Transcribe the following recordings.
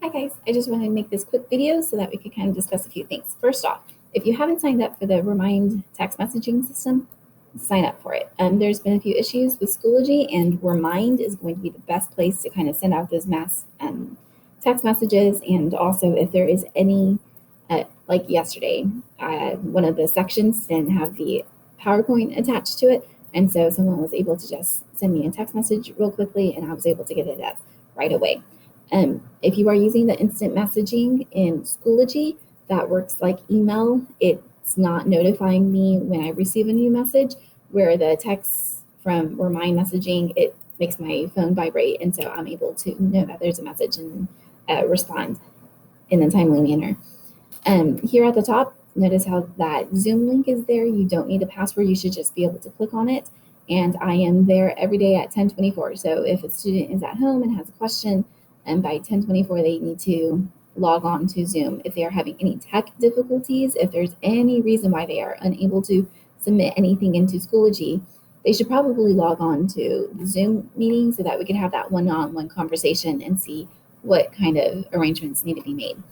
Hi guys, I just wanted to make this quick video so that we could kind of discuss a few things. First off, if you haven't signed up for the Remind text messaging system, sign up for it. There's been a few issues with Schoology, and Remind is going to be the best place to kind of send out those mass text messages. And also, if there is any, like yesterday, one of the sections didn't have the PowerPoint attached to it, and so someone was able to just send me a text message real quickly, and I was able to get it up right away. If you are using the instant messaging in Schoology, that works like email. It's not notifying me when I receive a new message, where the text from Remind messaging, it makes my phone vibrate, and so I'm able to know that there's a message and respond in a timely manner. Here at the top, notice how that Zoom link is there. You don't need a password. You should just be able to click on it. And I am there every day at 10:24. So if a student is at home and has a question, and by 10:24, they need to log on to Zoom. If they are having any tech difficulties, if there's any reason why they are unable to submit anything into Schoology, they should probably log on to the Zoom meeting so that we can have that one-on-one conversation and see what kind of arrangements need to be made.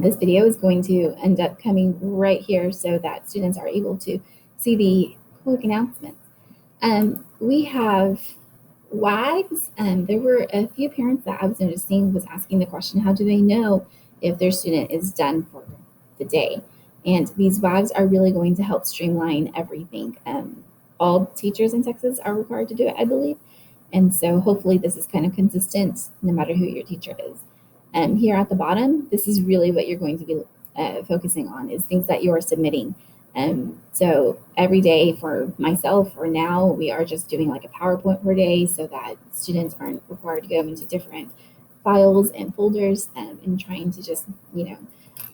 This video is going to end up coming right here so that students are able to see the quick announcements. We have WAGs. There were a few parents that I was noticing was asking the question, how do they know if their student is done for the day? And these WAGs are really going to help streamline everything. All teachers in Texas are required to do it, I believe. And so hopefully this is kind of consistent no matter who your teacher is. Here at the bottom, this is really what you're going to be focusing on, is things that you are submitting. So every day for myself, or now, we are just doing like a PowerPoint per day so that students aren't required to go into different files and folders and trying to just,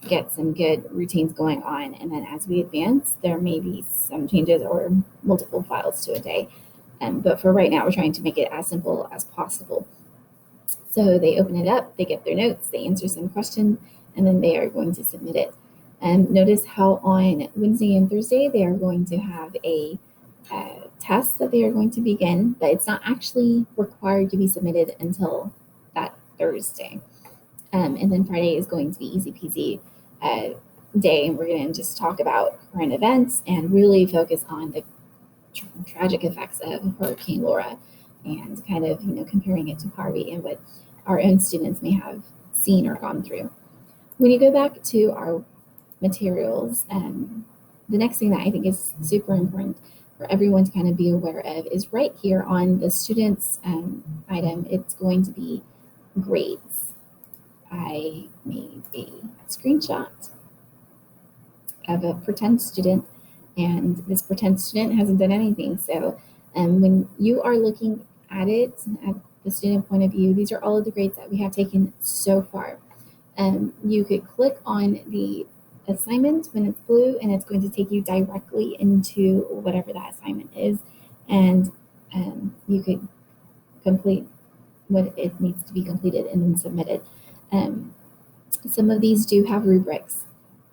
get some good routines going on. And then as we advance, there may be some changes or multiple files to a day. But for right now, we're trying to make it as simple as possible. So they open it up, they get their notes, they answer some questions, and then they are going to submit it. And notice how on Wednesday and Thursday, they are going to have a test that they are going to begin, but it's not actually required to be submitted until that Thursday. And then Friday is going to be easy peasy day, and we're going to just talk about current events and really focus on the tragic effects of Hurricane Laura and kind of, comparing it to Harvey and what our own students may have seen or gone through. When you go back to our materials, the next thing that I think is super important for everyone to kind of be aware of is right here on the students item, it's going to be grades. I made a screenshot of a pretend student, and this pretend student hasn't done anything. So when you are looking at it at the student point of view, these are all of the grades that we have taken so far. You could click on the assignment when it's blue, and it's going to take you directly into whatever that assignment is, and you could complete what it needs to be completed and then submit it. Some of these do have rubrics.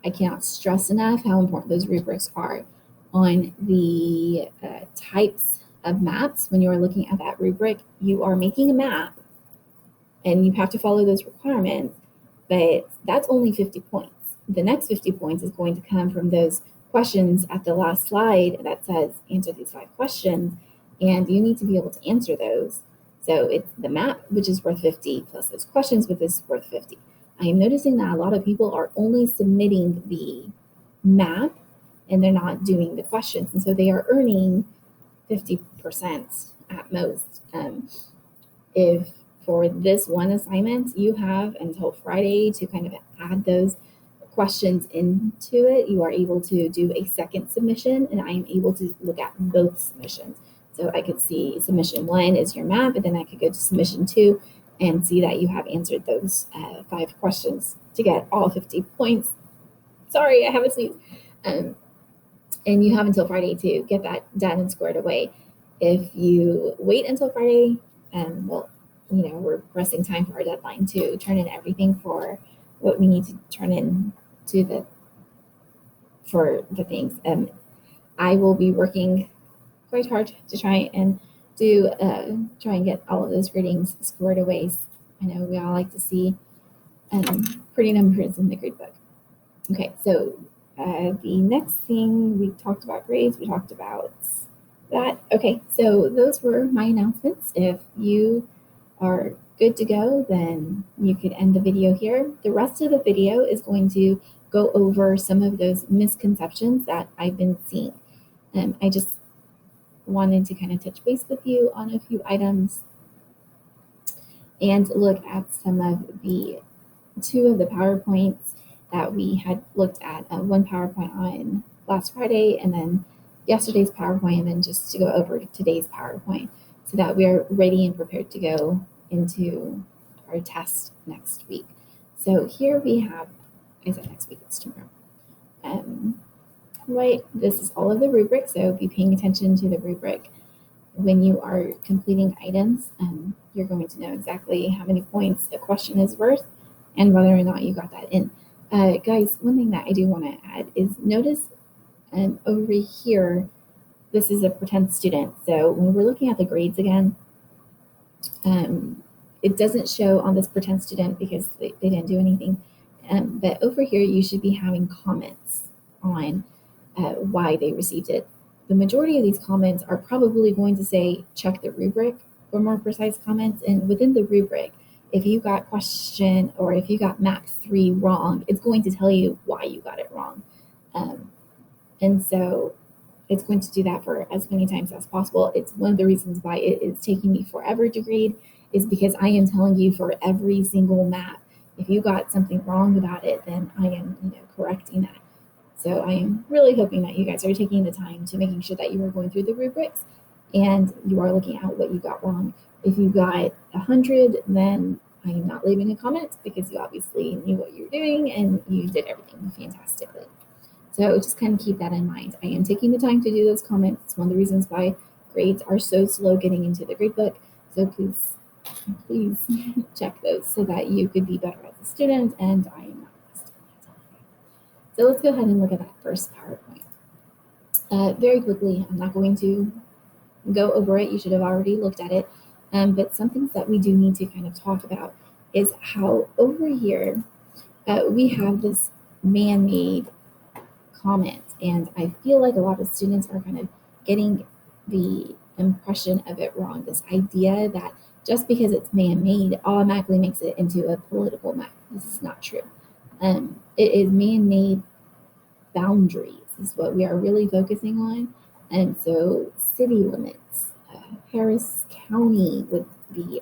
I cannot stress enough how important those rubrics are. On the types of maps, when you are looking at that rubric, you are making a map and you have to follow those requirements, but that's only 50 points. The next 50 points is going to come from those questions at the last slide that says answer these 5 questions, and you need to be able to answer those. So it's the map, which is worth 50, plus those questions, which is worth 50. I am noticing that a lot of people are only submitting the map and they're not doing the questions, and so they are earning 50% at most. If for this one assignment, you have until Friday to kind of add those questions into it, you are able to do a second submission, and I am able to look at both submissions. So I could see submission 1 is your map, and then I could go to submission 2 and see that you have answered those 5 questions to get all 50 points. Sorry, I have a sneeze. And you have until Friday to get that done and squared away. If you wait until Friday, we're pressing time for our deadline to turn in everything for what we need to turn in for the things. I will be working quite hard to try and get all of those gradings squared away. I know we all like to see pretty numbers in the grade book. Okay, so the next thing, we talked about grades, we talked about that. Okay, so those were my announcements. If you are good to go, then you could end the video here. The rest of the video is going to go over some of those misconceptions that I've been seeing. I just wanted to kind of touch base with you on a few items and look at some of the two of the PowerPoints that we had looked at. One PowerPoint on last Friday, and then yesterday's PowerPoint, and then just to go over today's PowerPoint so that we are ready and prepared to go into our test next week. So here we have, I said next week, it's tomorrow. Right, this is all of the rubric, so be paying attention to the rubric. When you are completing items, you're going to know exactly how many points a question is worth and whether or not you got that in. Guys, one thing that I do want to add is notice over here, this is a pretend student. So when we're looking at the grades again, it doesn't show on this pretend student because they didn't do anything. But over here, you should be having comments on why they received it. The majority of these comments are probably going to say, check the rubric for more precise comments. And within the rubric, if you got question or if you got map 3 wrong, it's going to tell you why you got it wrong. And so it's going to do that for as many times as possible. It's one of the reasons why it is taking me forever to grade, is because I am telling you for every single map, if you got something wrong about it, then I am correcting that. So I am really hoping that you guys are taking the time to making sure that you are going through the rubrics and you are looking at what you got wrong. If you got 100, then I am not leaving a comment because you obviously knew what you were doing and you did everything fantastically. So just kind of keep that in mind. I am taking the time to do those comments. It's one of the reasons why grades are so slow getting into the grade book. So please check those so that you could be better as a student and I am not a student. So let's go ahead and look at that first PowerPoint. Very quickly, I'm not going to go over it. You should have already looked at it. But some things that we do need to kind of talk about is how over here we have this man-made comment. And I feel like a lot of students are kind of getting the impression of it wrong. This idea that just because it's man-made automatically makes it into a political map. This is not true. It is man-made boundaries is what we are really focusing on. And so city limits, Harris County would be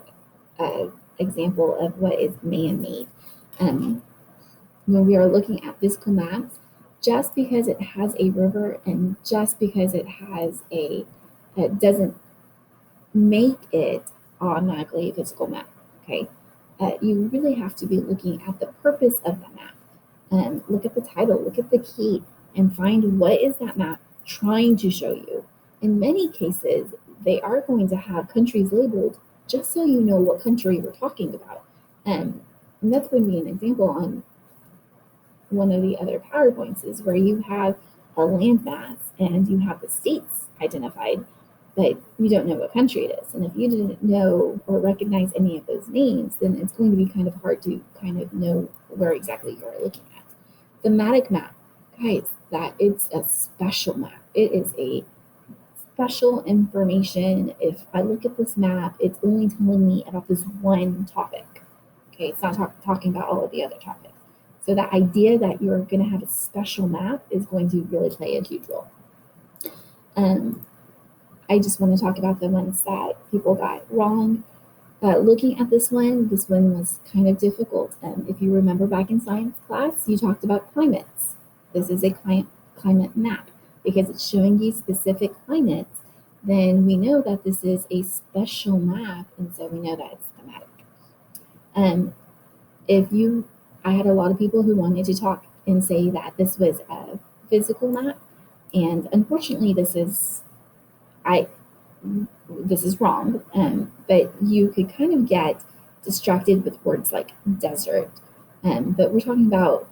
an example of what is man-made. When we are looking at physical maps, just because it has a river and just because it has it doesn't make it automatically a physical map, okay? You really have to be looking at the purpose of the map. Look at the title, look at the key, and find what is that map trying to show you. In many cases, they are going to have countries labeled just so you know what country we're talking about. And that's going to be an example on one of the other PowerPoints is where you have a landmass and you have the states identified, but you don't know what country it is. And if you didn't know or recognize any of those names, then it's going to be kind of hard to kind of know where exactly you're looking at. Thematic map, guys, that it's a special map. It is a special information. If I look at this map, it's only telling me about this one topic. Okay, it's not talking about all of the other topics. So that idea that you're going to have a special map is going to really play a huge role. I just want to talk about the ones that people got wrong. Looking at this one was kind of difficult. If you remember back in science class, you talked about climates. This is a climate map. Because it's showing you specific climates, then we know that this is a special map, and so we know that it's thematic. I had a lot of people who wanted to talk and say that this was a physical map, and unfortunately, this is wrong. But you could kind of get distracted with words like desert. But we're talking about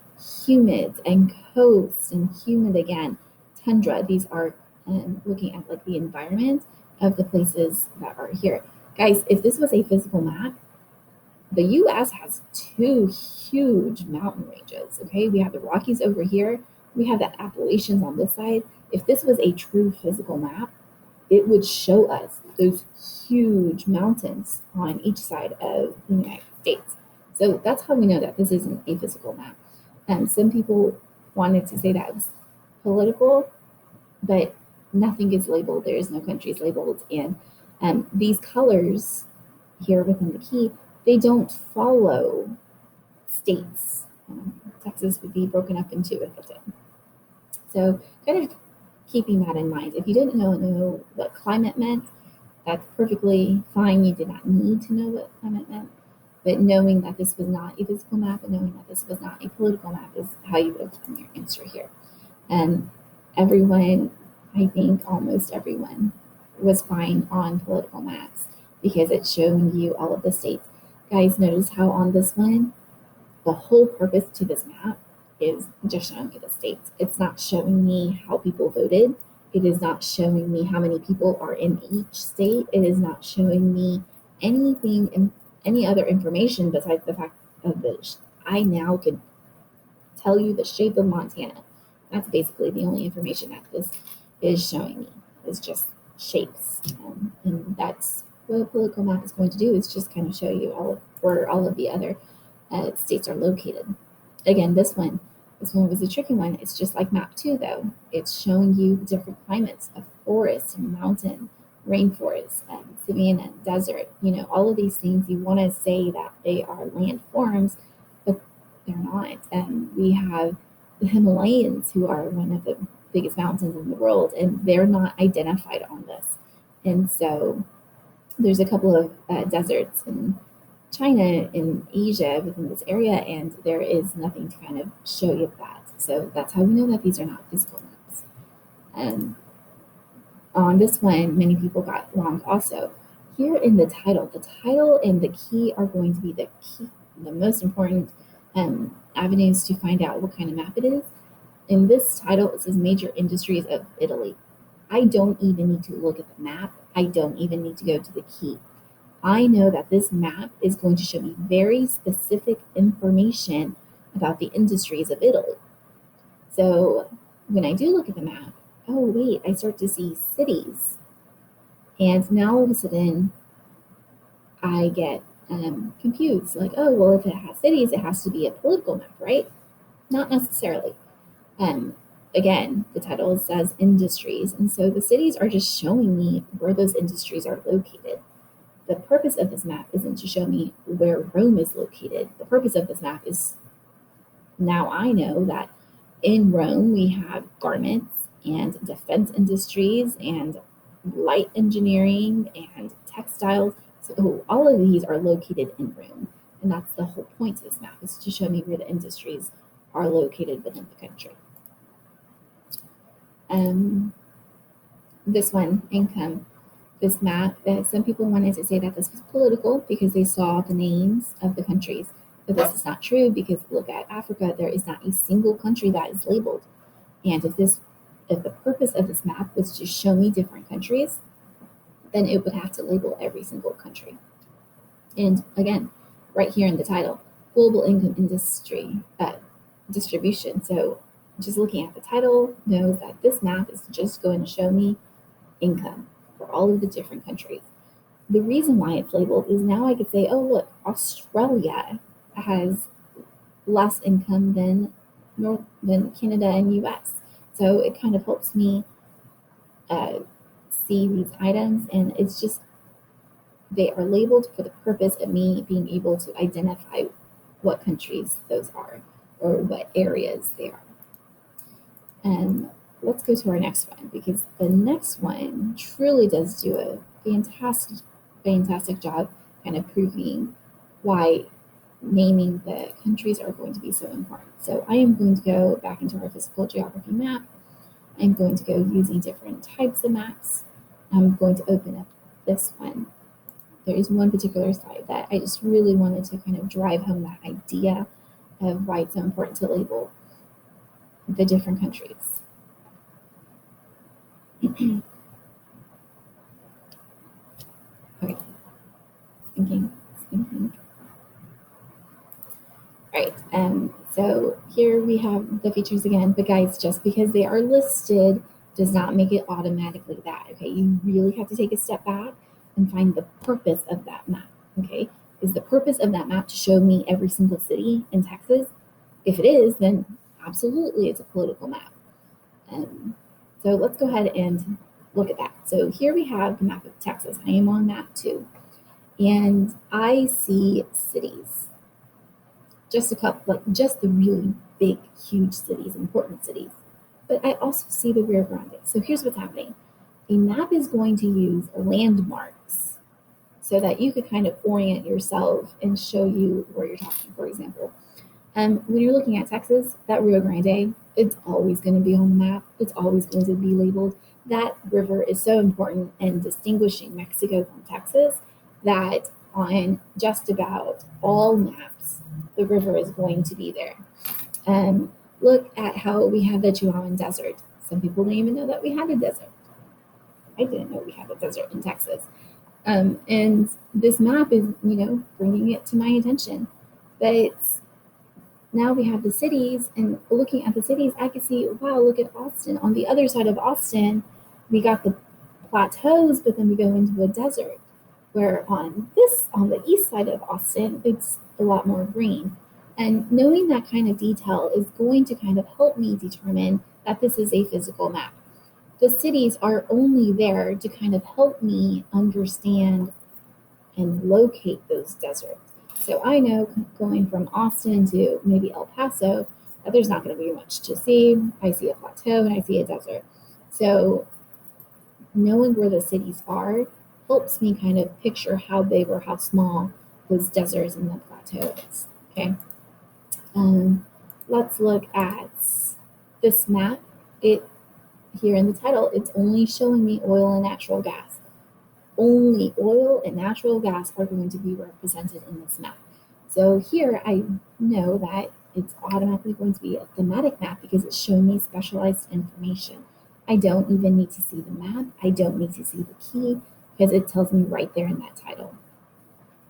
humid and coast and humid again, tundra. These are looking at like the environment of the places that are here. Guys, if this was a physical map, the U.S. has two huge mountain ranges, okay? We have the Rockies over here. We have the Appalachians on this side. If this was a true physical map, it would show us those huge mountains on each side of the United States. So that's how we know that this isn't a physical map. Some people wanted to say that it was political, but nothing is labeled. There is no countries labeled. And these colors here within the key, they don't follow states. Texas would be broken up into if it did. So kind of keeping that in mind. If you didn't know what climate meant, that's perfectly fine. You did not need to know what climate meant. But knowing that this was not a physical map and knowing that this was not a political map is how you would have done your answer here. And everyone, I think almost everyone, was fine on political maps because it's showing you all of the states. Guys, notice how on this one, the whole purpose to this map is just showing me the states. It's not showing me how people voted. It is not showing me how many people are in each state. It is not showing me anything, any other information besides the fact of the, I now could tell you the shape of Montana. That's basically the only information that this is showing me, is just shapes. And that's what a political map is going to do, is just kind of show you where all of the other states are located. Again, this one was a tricky one. It's just like map 2 though. It's showing you the different climates of forest and mountain, rainforest, savanna, desert, all of these things. You want to say that they are landforms, but they're not. We have the Himalayas, who are one of the biggest mountains in the world, and they're not identified on this. And so there's a couple of deserts in China, in Asia, within this area, and there is nothing to kind of show you that. So that's how we know that these are not physical maps. On this one, many people got wrong also. Here in the title and the key are going to be the most important avenues to find out what kind of map it is. In this title, it says Major Industries of Italy. I don't even need to look at the map. I don't even need to go to the key. I know that this map is going to show me very specific information about the industries of Italy. So when I do look at the map, oh wait, I start to see cities. And now all of a sudden, I get confused. Like, oh, well, if it has cities, it has to be a political map, right? Not necessarily. Again, the title says industries. And so the cities are just showing me where those industries are located. The purpose of this map isn't to show me where Rome is located. The purpose of this map is, now I know that in Rome we have garments and defense industries and light engineering and textiles. So all of these are located in Rome. And that's the whole point of this map, is to show me where the industries are located within the country. This one, income. This map, some people wanted to say that this was political because they saw the names of the countries, but this is not true, because look at Africa, there is not a single country that is labeled. And if the purpose of this map was to show me different countries, then it would have to label every single country. And again, right here in the title, global income industry distribution. So just looking at the title knows that this map is just going to show me income for all of the different countries. The reason why it's labeled is now I could say, oh, look, Australia has less income than Canada and US. So it kind of helps me see these items, and it's just, they are labeled for the purpose of me being able to identify what countries those are or what areas they are. And let's go to our next one, because the next one truly does do a fantastic job kind of proving why naming the countries are going to be so important. So I am going to go back into our physical geography map. I'm going to go using different types of maps. I'm going to open up this one. There is one particular slide that I just really wanted to kind of drive home that idea of why it's so important to label the different countries. Okay. Thinking. All right, so here we have the features again, but guys, just because they are listed does not make it automatically that, okay? You really have to take a step back and find the purpose of that map, okay? Is the purpose of that map to show me every single city in Texas? If it is, then absolutely it's a political map. So let's go ahead and look at that. So here we have the map of Texas. I am on map 2, and I see cities. Just a couple, like just the really big, huge cities, important cities. But I also see the Rio Grande. So here's what's happening. A map is going to use landmarks so that you could kind of orient yourself and show you where you're talking, for example. When you're looking at Texas, that Rio Grande, it's always going to be on the map. It's always going to be labeled. That river is so important in distinguishing Mexico from Texas that on just about all maps, the river is going to be there. Look at how we have the Chihuahuan Desert. Some people didn't even know that we had a desert. I didn't know we had a desert in Texas. And this map is, bringing it to my attention. But now we have the cities, and looking at the cities, I can see, wow, look at Austin. On the other side of Austin, we got the plateaus, but then we go into a desert. Where on the east side of Austin, it's a lot more green. And knowing that kind of detail is going to kind of help me determine that this is a physical map. The cities are only there to kind of help me understand and locate those deserts. So I know going from Austin to maybe El Paso, that there's not going to be much to see. I see a plateau and I see a desert. So knowing where the cities are helps me kind of picture how big or how small those deserts and the plateau is. Okay. Let's look at this map. It here in the title, it's only showing me oil and natural gas. Only oil and natural gas are going to be represented in this map. So here I know that it's automatically going to be a thematic map because it's showing me specialized information. I don't even need to see the map. I don't need to see the key because it tells me right there in that title.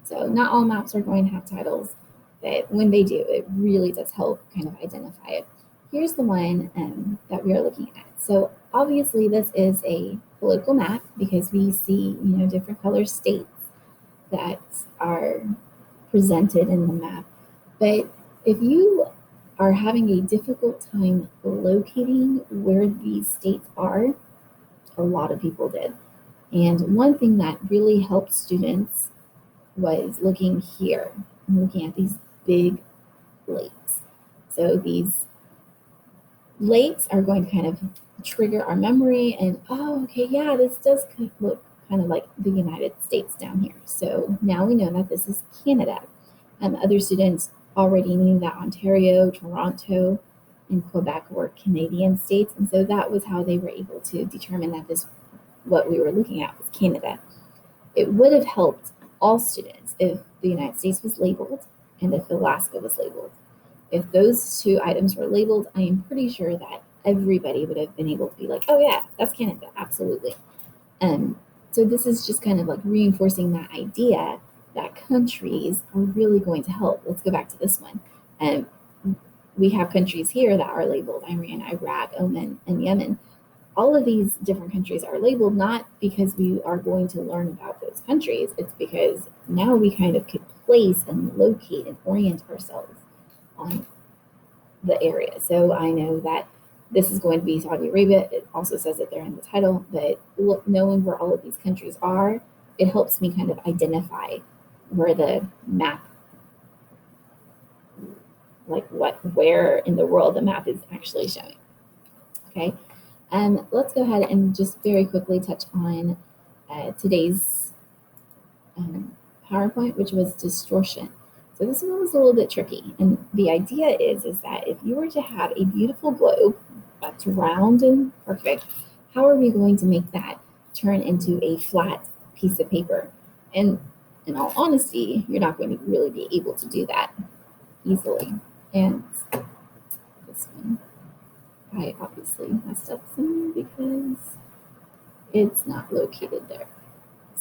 So not all maps are going to have titles, but when they do, it really does help kind of identify it. Here's the one that we are looking at. So obviously this is a political map because we see, different color states that are presented in the map. But if you are having a difficult time locating where these states are, a lot of people did. And one thing that really helped students was looking here and looking at these big lakes. So these lakes are going to kind of trigger our memory and, oh, okay, yeah, this does look kind of like the United States down here. So now we know that this is Canada. Other students already knew that Ontario, Toronto, and Quebec were Canadian states. And so that was how they were able to determine that what we were looking at was Canada. It would have helped all students if the United States was labeled and if Alaska was labeled. If those two items were labeled, I am pretty sure that everybody would have been able to be like, oh yeah, that's Canada, absolutely. So this is just kind of like reinforcing that idea that countries are really going to help. Let's go back to this one. We have countries here that are labeled Iran, Iraq, Oman, and Yemen. All of these different countries are labeled not because we are going to learn about those countries. It's because now we kind of could place and locate and orient ourselves on the area. So I know that this is going to be Saudi Arabia. It also says it there in the title, but knowing where all of these countries are, it helps me kind of identify where the map, like where in the world the map is actually showing. Okay. Let's go ahead and just very quickly touch on today's PowerPoint, which was distortion. So this one was a little bit tricky. And the idea is that if you were to have a beautiful globe that's round and perfect, how are we going to make that turn into a flat piece of paper? And in all honesty, you're not going to really be able to do that easily. And this one, I obviously messed up somewhere because it's not located there.